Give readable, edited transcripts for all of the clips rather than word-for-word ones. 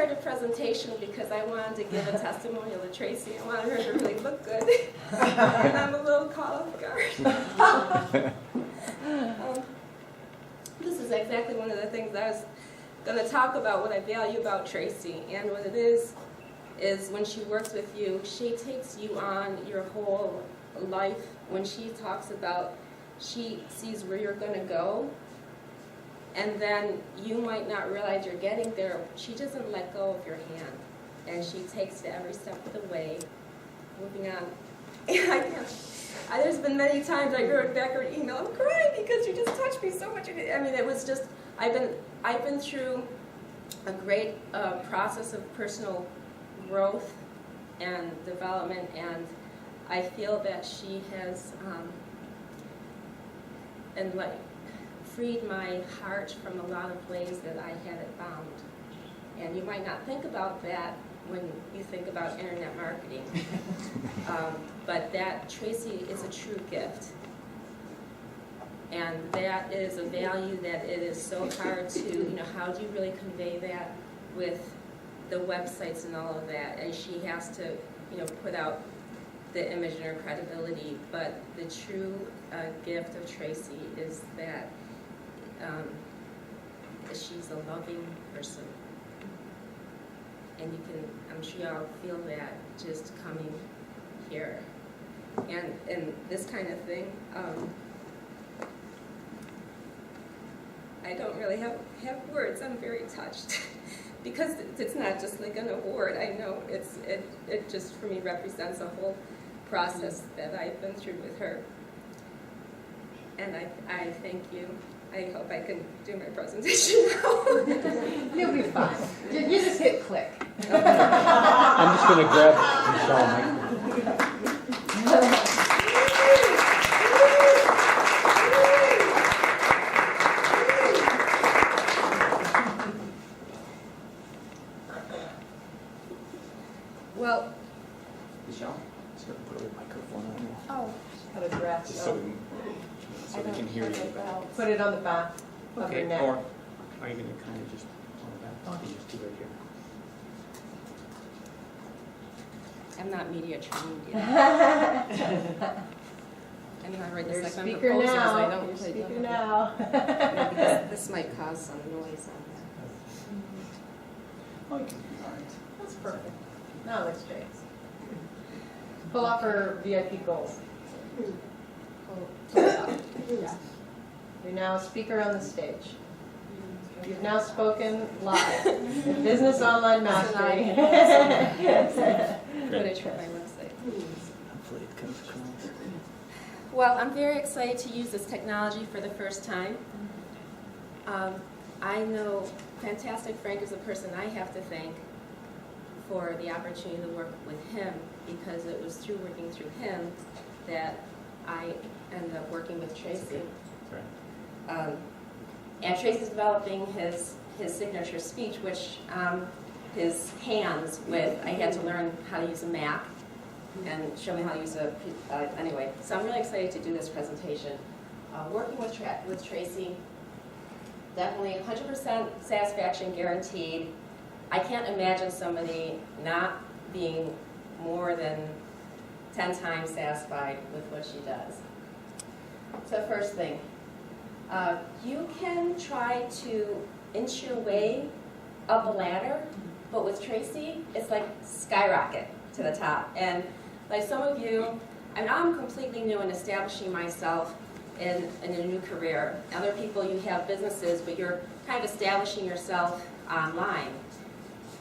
prepared a presentation because I wanted to give a testimonial to Tracy. I wanted her to really look good. And I'm a little caught off guard. This is exactly one of the things I was going to talk about, what I value about Tracy. And what it is when she works with you, she takes you on your whole life. When she talks about, she sees where you're going to go, and then you might not realize you're getting there. She doesn't let go of your hand, and she takes it every step of the way, moving on. There's been many times I wrote back her email, I'm crying because you just touched me so much. I mean, it was just, I've been through a great process of personal growth and development, and I feel that she has freed my heart from a lot of ways that I had it bound. And you might not think about that when you think about internet marketing, but that Tracy is a true gift. And that is a value that it is so hard to, how do you really convey that with the websites and all of that? And she has to, put out the image and her credibility. But the true gift of Tracy is that she's a loving person. And you can, I'm sure y'all feel that just coming here. And this kind of thing, I don't really have words. I'm very touched because it's not just like an award. I know it just for me represents a whole process that I've been through with her. And I thank you. I hope I can do my presentation now. You'll be fine. You just hit click. I'm just going to grab Michele. Well, Michele, just going to put a microphone on you. oh, How to dress. Just so we can hear you. Put it on the back of Okay, your neck. or are you going to kind of just on the back? You just do it here. I'm not media trained yet. I'm not right You're this second speaker proposals. I now. don't You're really speaker know. now. This might cause some noise on Oh, you can do all right. That's perfect. Now it looks great. Pull up her VIP goals. Pull it up. Yeah. You're now a speaker on the stage. You've now spoken live in Business Online Mastery. footage for my website. Hopefully it comes across. Well, I'm very excited to use this technology for the first time. I know Fantastic Frank is a person I have to thank for the opportunity to work with him, because it was through working through him that I ended up working with Tracy. Right. And Tracy's developing his signature speech, which his hands with, I had to learn how to use a Mac and show me how to use anyway. So I'm really excited to do this presentation. Working with Tracy, definitely 100% satisfaction guaranteed. I can't imagine somebody not being more than 10 times satisfied with what she does. So first thing, you can try to inch your way up a ladder, but with Tracy, it's like skyrocket to the top. And like some of you, I'm completely new in establishing myself in a new career. Other people, you have businesses, but you're kind of establishing yourself online.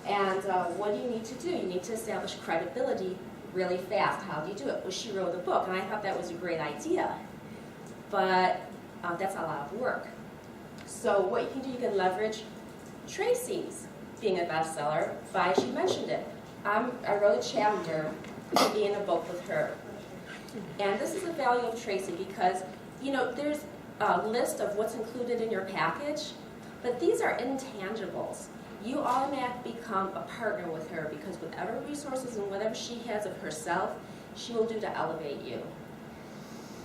And what do you need to do? You need to establish credibility really fast. How do you do it? Well, she wrote a book, and I thought that was a great idea. But that's a lot of work. So what you can do, you can leverage Tracy's being a bestseller by, she mentioned it. I wrote a chapter to be in a book with her. And this is the value of Tracy because, there's a list of what's included in your package, but these are intangibles. You automatically become a partner with her because whatever resources and whatever she has of herself, she will do to elevate you.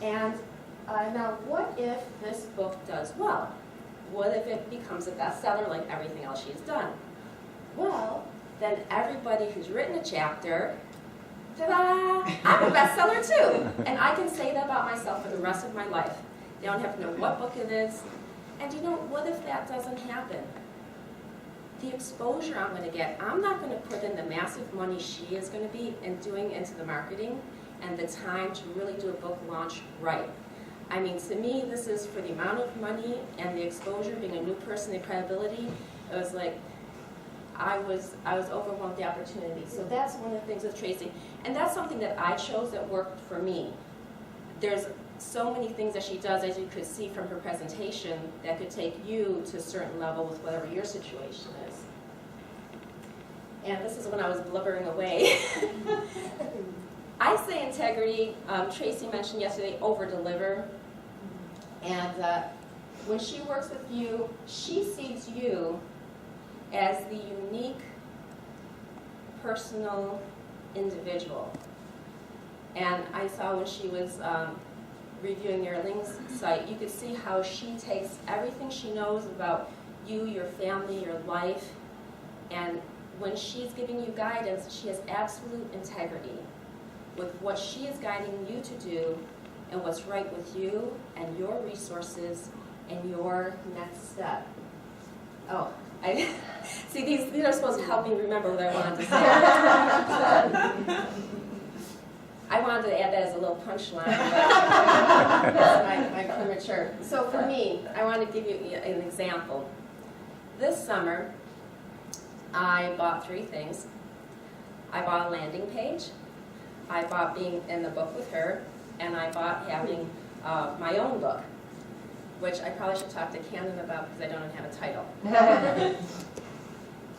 And now, what if this book does well? What if it becomes a bestseller like everything else she's done? well, then everybody who's written a chapter, ta-da, I'm a bestseller too. And I can say that about myself for the rest of my life. They don't have to know what book it is. And you know, what if that doesn't happen? The exposure I'm going to get, I'm not going to put in the massive money she is going to be in doing into the marketing and the time to really do a book launch right. I mean, to me, this is for the amount of money and the exposure, being a new person, the credibility. It was like, I was overwhelmed with the opportunity. So that's one of the things with Tracy. And that's something that I chose that worked for me. There's so many things that she does, as you could see from her presentation, that could take you to a certain level with whatever your situation is. And this is when I was blubbering away. I say integrity. Tracy mentioned yesterday, over-deliver. And when she works with you, she sees you as the unique, personal individual. And I saw when she was reviewing your links site, you could see how she takes everything she knows about you, your family, your life, and when she's giving you guidance, she has absolute integrity with what she is guiding you to do and what's right with you and your resources and your next step. Oh, I see, these are supposed to help me remember what I wanted to say. I wanted to add that as a little punchline, but that's my premature. So for me, I want to give you an example. This summer, I bought 3 things. I bought a landing page, I bought being in the book with her, and I bought having my own book, which I probably should talk to Camden about because I don't have a title.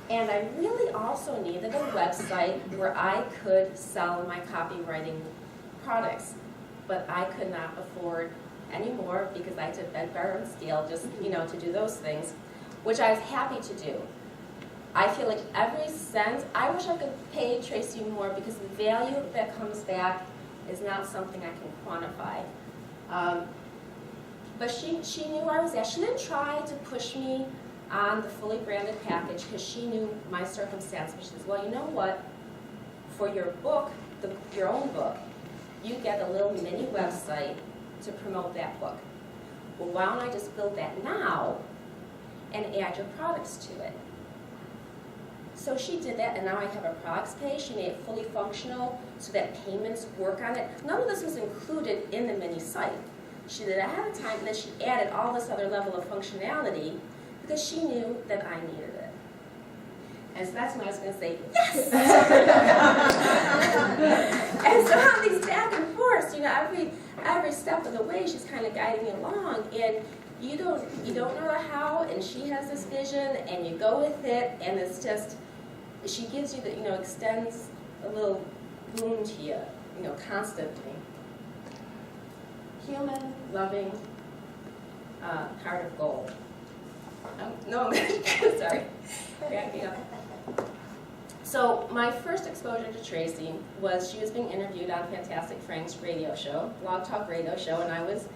And I really also needed a website where I could sell my copywriting products, but I could not afford any more because I had to beg, borrow, and steal just, to do those things, which I was happy to do. I feel like every cent, I wish I could pay Tracy more because the value that comes back is not something I can quantify. But she knew where I was at. She didn't try to push me on the fully branded package because she knew my circumstance. But she says, well, you know what? For your book, your own book, you get a little mini website to promote that book. Well, why don't I just build that now and add your products to it? So she did that, and now I have a products page. She made it fully functional so that payments work on it. None of this was included in the mini site. She did it ahead of time, and then she added all this other level of functionality because she knew that I needed it. And so that's when I was going to say, yes! And so on these back and forths, every step of the way, she's kind of guiding me along. And you don't know the how, and she has this vision, and you go with it, and it's just, she gives you the, extends a little boon to you, constantly. Human, loving, heart of gold. No, sorry. Cracking up. So my first exposure to Tracy was she was being interviewed on Fantastic Frank's radio show, Blog Talk radio show, and I was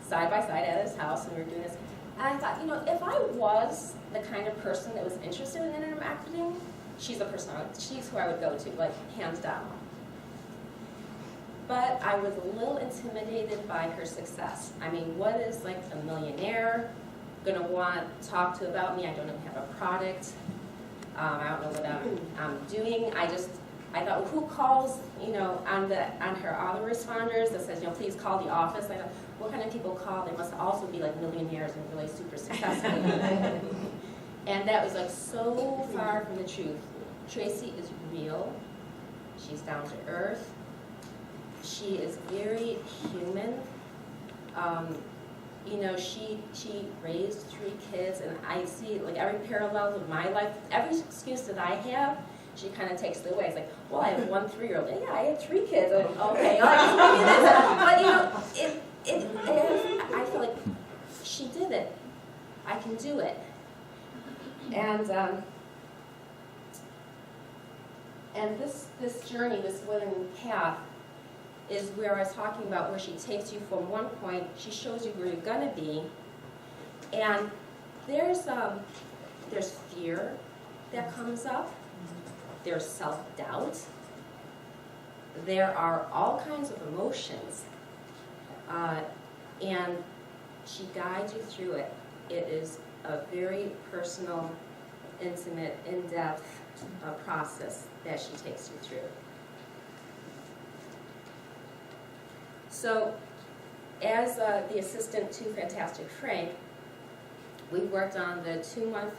side by side at his house, and we were doing this. And I thought, if I was the kind of person that was interested in internet marketing, she's the person, she's who I would go to, like, hands down. But I was a little intimidated by her success. I mean, what is, like, a millionaire going to want to talk to about me? I don't even have a product. I don't know what I'm doing. I thought, well, who calls, on her autoresponders that says, please call the office. I thought, what kind of people call? They must also be like millionaires and really super successful. And that was like so far from the truth. Tracy is real. She's down to earth. She is very human. She raised 3 kids, and I see like every parallel of my life, every excuse that I have, she kind of takes it away. It's like, well, I have 1 3-year-old. Yeah, I have 3 kids. Like, okay, but I feel like she did it. I can do it. And this journey, this winning path, is where I was talking about, where she takes you from one point, she shows you where you're gonna be, and there's fear, that comes up. There's self-doubt. There are all kinds of emotions. And she guides you through it. It is a very personal, intimate, in-depth process that she takes you through. So, as the assistant to Fantastic Frank, we worked on the two-month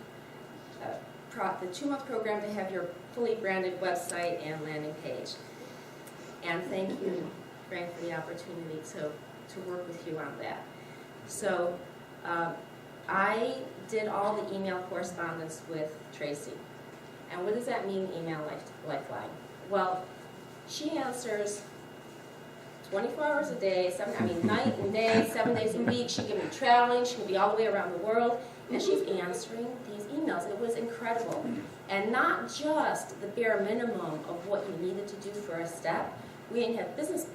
program to have your fully branded website and landing page. And thank you, Frank, for the opportunity to work with you on that. So I did all the email correspondence with Tracy. And what does that mean, email lifeline? Well, she answers 24 hours a day, night and day, 7 days a week. She can be traveling, she can be all the way around the world, and she's answering these emails. It was incredible. And not just the bare minimum of what you needed to do for a step. We didn't have business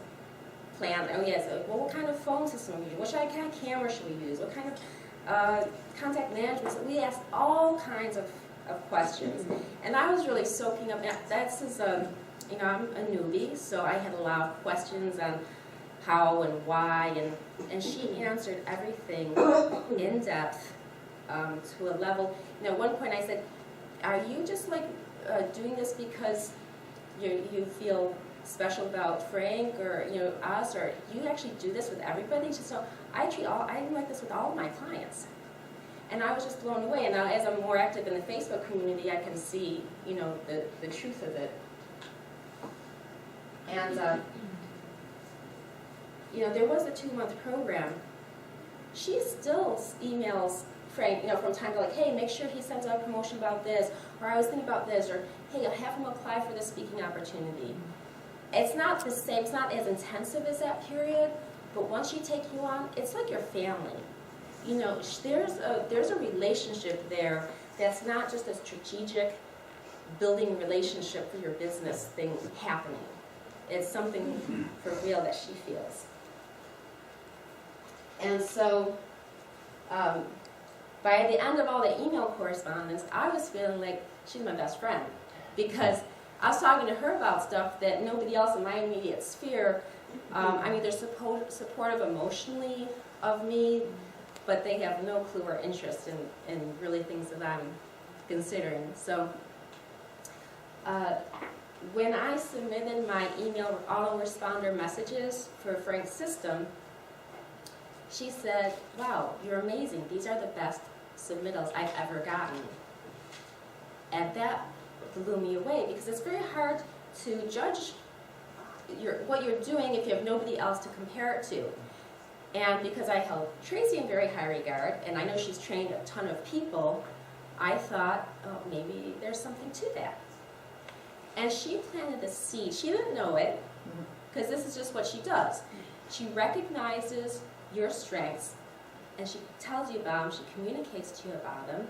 plan. Oh yes, well, what kind of phone system we use? What kind of camera should we use? What kind of contact management? So we asked all kinds of questions. And I was really soaking up. That's I'm a newbie, so I had a lot of questions on how and why, and she answered everything in depth to a level. At one point I said, "Are you just doing this because you feel special about Frank or us, or you actually do this with everybody?" She said, "So I do like this with all of my clients." And I was just blown away. And now, as I'm more active in the Facebook community, I can see the truth of it. And there was a 2-month program. She still emails Frank, from time to hey, make sure he sends out a promotion about this, or I was thinking about this, or hey, have him apply for this speaking opportunity. It's not the same, it's not as intensive as that period, but once she take you on, it's like your family. There's a relationship there that's not just a strategic building relationship for your business thing happening. It's something for real that she feels. And so, by the end of all the email correspondence, I was feeling like she's my best friend, because I was talking to her about stuff that nobody else in my immediate sphere, they're supportive emotionally of me, but they have no clue or interest in really things that I'm considering. So, when I submitted my email autoresponder messages for Frank's system, she said, "Wow, you're amazing. These are the best submittals I've ever gotten." And that blew me away, because it's very hard to judge what you're doing if you have nobody else to compare it to. And because I held Tracy in very high regard, and I know she's trained a ton of people, I thought, oh, maybe there's something to that. And she planted a seed. She didn't know it, because this is just what she does. She recognizes your strengths, and she tells you about them, she communicates to you about them,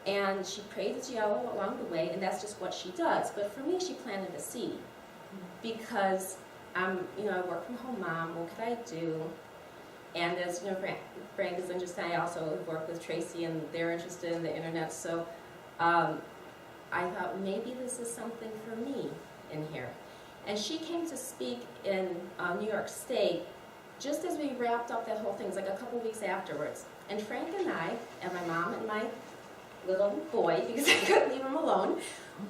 and she praises you all along the way, and that's just what she does. But for me, she planted a seed, because I work from home mom, what could I do? And as Frank is interested, I also work with Tracy, and they're interested in the internet, so I thought maybe this is something for me in here. And she came to speak in New York State just as we wrapped up that whole thing. It was like a couple weeks afterwards. And Frank and I, and my mom and my little boy, because I couldn't leave him alone,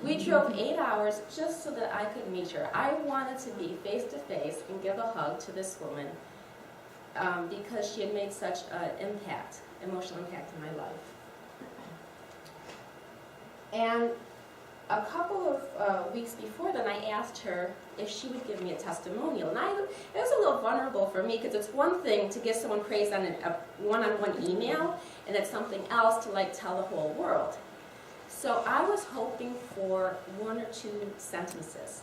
we drove 8 hours just so that I could meet her. I wanted to be face to face and give a hug to this woman because she had made such an impact, emotional impact in my life. And a couple of weeks before then, I asked her if she would give me a testimonial. And it was a little vulnerable for me, because it's one thing to give someone praise on a one-on-one email, and it's something else to tell the whole world. So I was hoping for 1 or 2 sentences.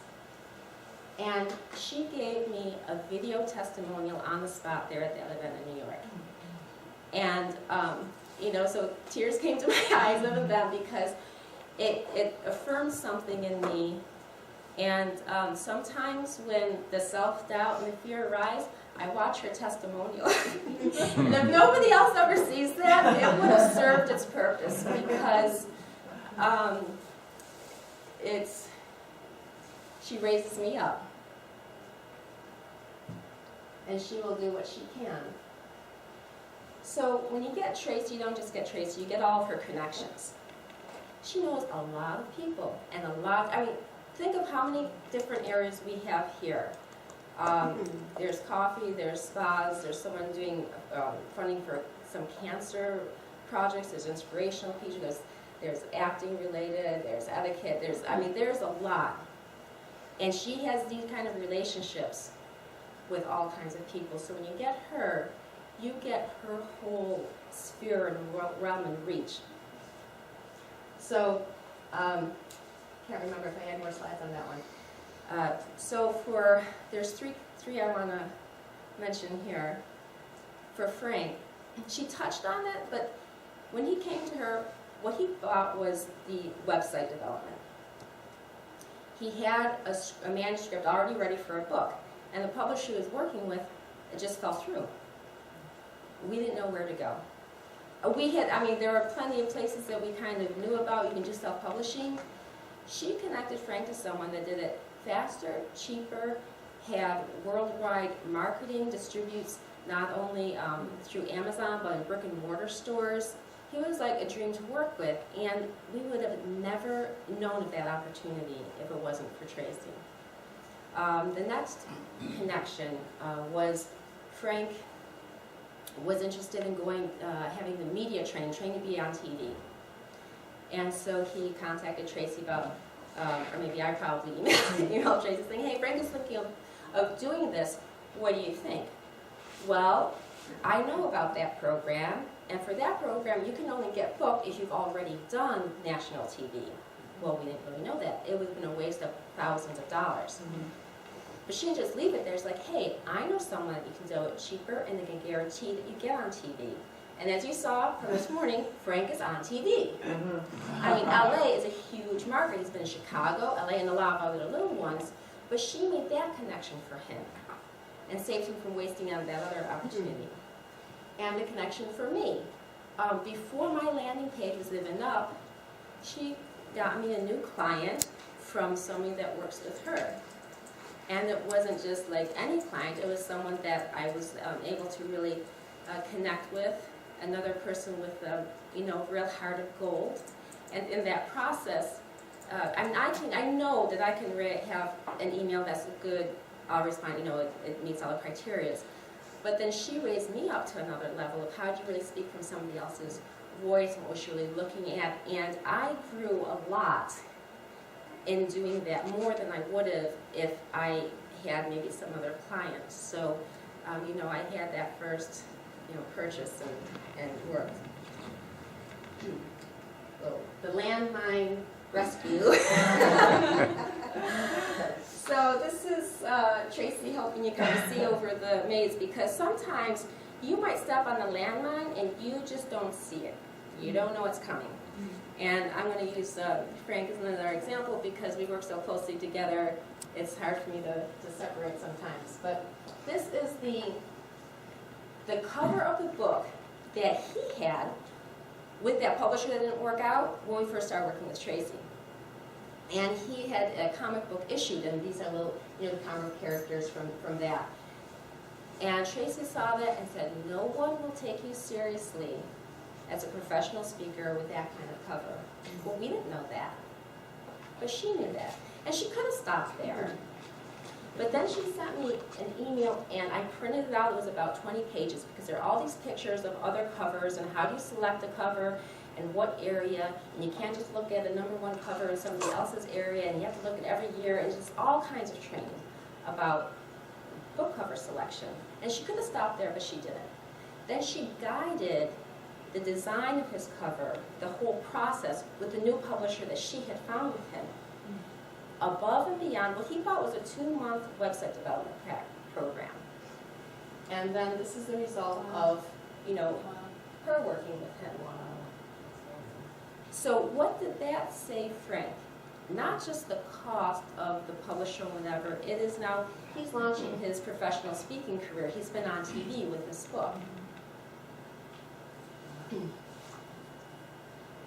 And she gave me a video testimonial on the spot there at that event in New York. And, so tears came to my eyes of them, because it affirmed something in me. And sometimes when the self-doubt and the fear arise, I watch her testimonial. And if nobody else ever sees that, it would have served its purpose, because she raises me up. And she will do what she can. So when you get Tracy, you don't just get Tracy, you get all of her connections. She knows a lot of people and think of how many different areas we have here. There's coffee, there's spas, there's someone doing funding for some cancer projects, there's inspirational teachers, there's acting related, there's etiquette, there's a lot. And she has these kind of relationships with all kinds of people. So when you get her, you get her whole sphere and realm and reach. So, can't remember if I had more slides on that one. There's three I want to mention here. For Frank, she touched on it, but when he came to her, what he thought was the website development. He had a manuscript already ready for a book, and the publisher he was working with, it just fell through. We didn't know where to go. There were plenty of places that we kind of knew about. You can do self-publishing. She connected Frank to someone that did it faster, cheaper, had worldwide marketing, distributes not only through Amazon, but in brick and mortar stores. He was like a dream to work with, and we would have never known of that opportunity if it wasn't for Tracy. The next connection was Frank was interested in having the media training to be on TV. And so he contacted Tracy about, or maybe I probably emailed Tracy saying, hey, Frank is thinking of doing this, what do you think? Well, I know about that program, and for that program you can only get booked if you've already done national TV. Well, we didn't really know that. It would have been a waste of thousands of dollars. Mm-hmm. But she didn't just leave it there. It's like, hey, I know someone that you can do it cheaper and they can guarantee that you get on TV. And as you saw from this morning, Frank is on TV. Mm-hmm. LA is a huge market. He's been in Chicago, LA, and a lot of other little ones. But she made that connection for him and saved him from wasting on that other opportunity. Mm-hmm. And the connection for me. Before my landing page was even up, she got me a new client from somebody that works with her. And it wasn't just like any client, it was someone that I was able to really connect with, another person with a real heart of gold. And in that process, I know that I can have an email that's good, I'll respond, it meets all the criteria. But then she raised me up to another level of how do you really speak from somebody else's voice and what was she really looking at. And I grew a lot in doing that, more than I would have if I had maybe some other clients. So, I had that first, purchase and worked. So, the landmine rescue. So this is Tracy helping you kind of see over the maze, because sometimes you might step on the landmine and you just don't see it. You don't know it's coming. And I'm going to use Frank as another example because we work so closely together, it's hard for me to separate sometimes. But this is the cover of the book that he had with that publisher that didn't work out when we first started working with Tracy. And he had a comic book issued, and these are little, comic characters from that. And Tracy saw that and said, no one will take you seriously as a professional speaker with that kind of cover. Well, we didn't know that, but she knew that. And she could have stopped there. But then she sent me an email, and I printed it out. It was about 20 pages, because there are all these pictures of other covers, and how do you select a cover, and what area, and you can't just look at a #1 cover in somebody else's area, and you have to look at every year, and just all kinds of training about book cover selection. And she could have stopped there, but she didn't. Then she guided the design of his cover, the whole process, with the new publisher that she had found with him, above and beyond what he thought was a 2-month website development program. And then this is the result of, her working with him. So what did that save Frank? Not just the cost of the publisher or whatever, it is now, he's launching his professional speaking career. He's been on TV with this book.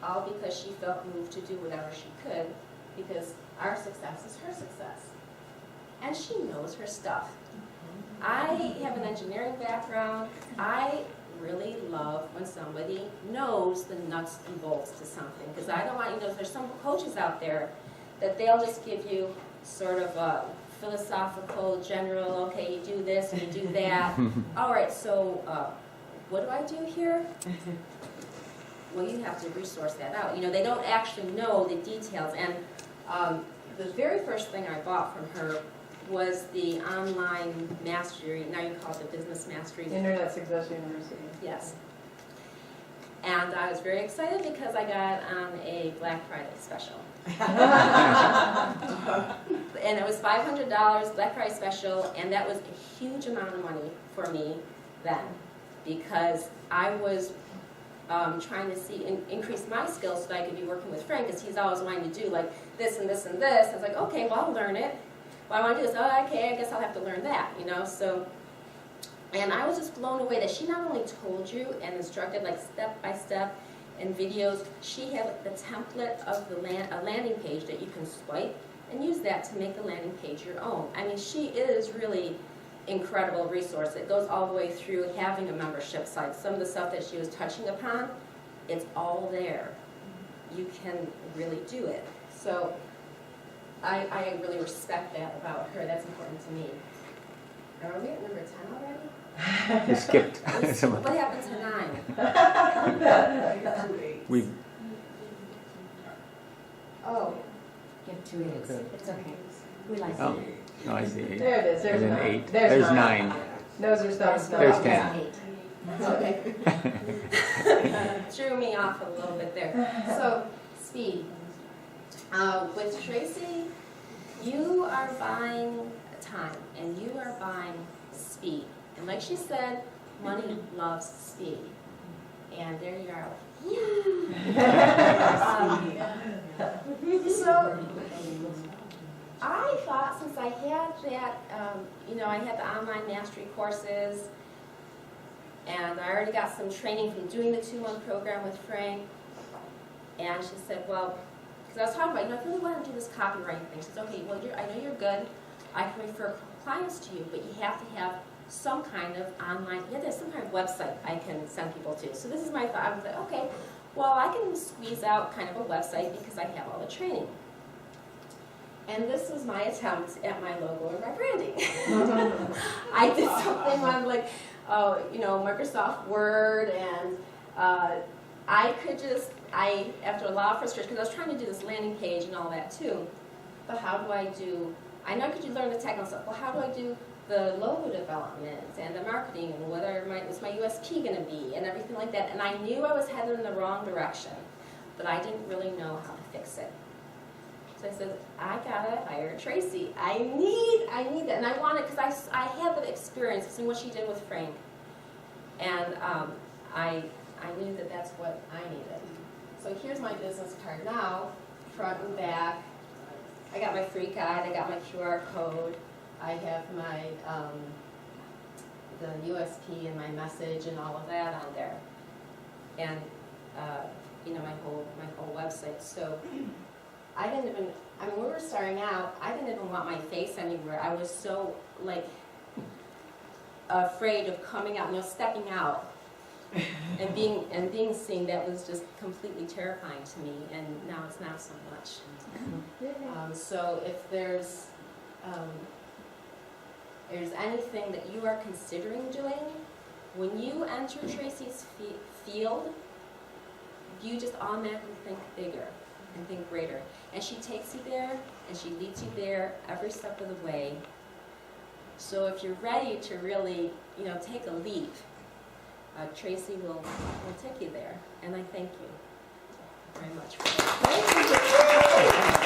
All because she felt moved to do whatever she could because our success is her success. And she knows her stuff. I have an engineering background. I really love when somebody knows the nuts and bolts to something, because I don't want, there's some coaches out there that they'll just give you sort of a philosophical, general, okay, you do this and you do that. All right, so what do I do here? Well, you have to resource that out. They don't actually know the details. And the very first thing I bought from her was the online mastery, now you call it the business mastery. Internet Success University. Yes. And I was very excited because I got on a Black Friday special. And it was $500 Black Friday special, and that was a huge amount of money for me then, because I was trying to increase my skills so that I could be working with Frank, because he's always wanting to do like this and this and this. I was like, okay, well, I'll learn it. Well, I want to do this. Oh, okay, I guess I'll have to learn that, So, and I was just blown away that she not only told you and instructed like step by step in videos, she had the template of a landing page that you can swipe and use that to make the landing page your own. I mean, she is really incredible resource. It goes all the way through having a membership site. Some of the stuff that she was touching upon, it's all there. You can really do it. So I really respect that about her. That's important to me. Are we at number 10 already? You skipped. What happened to 9? We, Oh, You have 2 8s. Okay. It's okay. We like oh, it. no, I see 8. There it is, there's And then 9. 8. There's There's 9. Nose or stomach. There's 10. okay. Threw me off a little bit there. So, speed. With Tracy, you are buying time and you are buying speed. And like she said, money loves speed. And there you are. So, I thought since I had that, I had the online mastery courses, and I already got some training from doing the 2-1 program with Frank. And she said, well, because I was talking about, I really want to do this copywriting thing. She said, okay, well, I know you're good. I can refer clients to you, but you have to have some kind of online, you have to have some kind of website I can send people to. So this is my thought. I was like, okay, well, I can squeeze out kind of a website because I have all the training. And this was my attempt at my logo and my branding. I did something on like, Microsoft Word, and after a lot of frustration, because I was trying to do this landing page and all that too, but how do I know could you learn the technical stuff, well, how do I do the logo development and the marketing and what's my USP going to be and everything like that. And I knew I was headed in the wrong direction, but I didn't really know how to fix it. So I said, I gotta hire Tracy. I need that. And I wanted, because I had the experience, seeing what she did with Frank. And I knew that that's what I needed. So here's my business card now, front and back. I got my free guide, I got my QR code. I have my, the USP and my message and all of that on there. And, my whole website. So I didn't even, when we were starting out, I didn't even want my face anywhere. I was so, afraid of coming out, stepping out and being seen. That was just completely terrifying to me, and now it's not so much. So if there's anything that you are considering doing, when you enter Tracy's field, you just automatically think bigger and think greater. And she takes you there, and she leads you there every step of the way. So if you're ready to really, take a leap, Tracy will take you there. And I thank you very much for that. Thank you.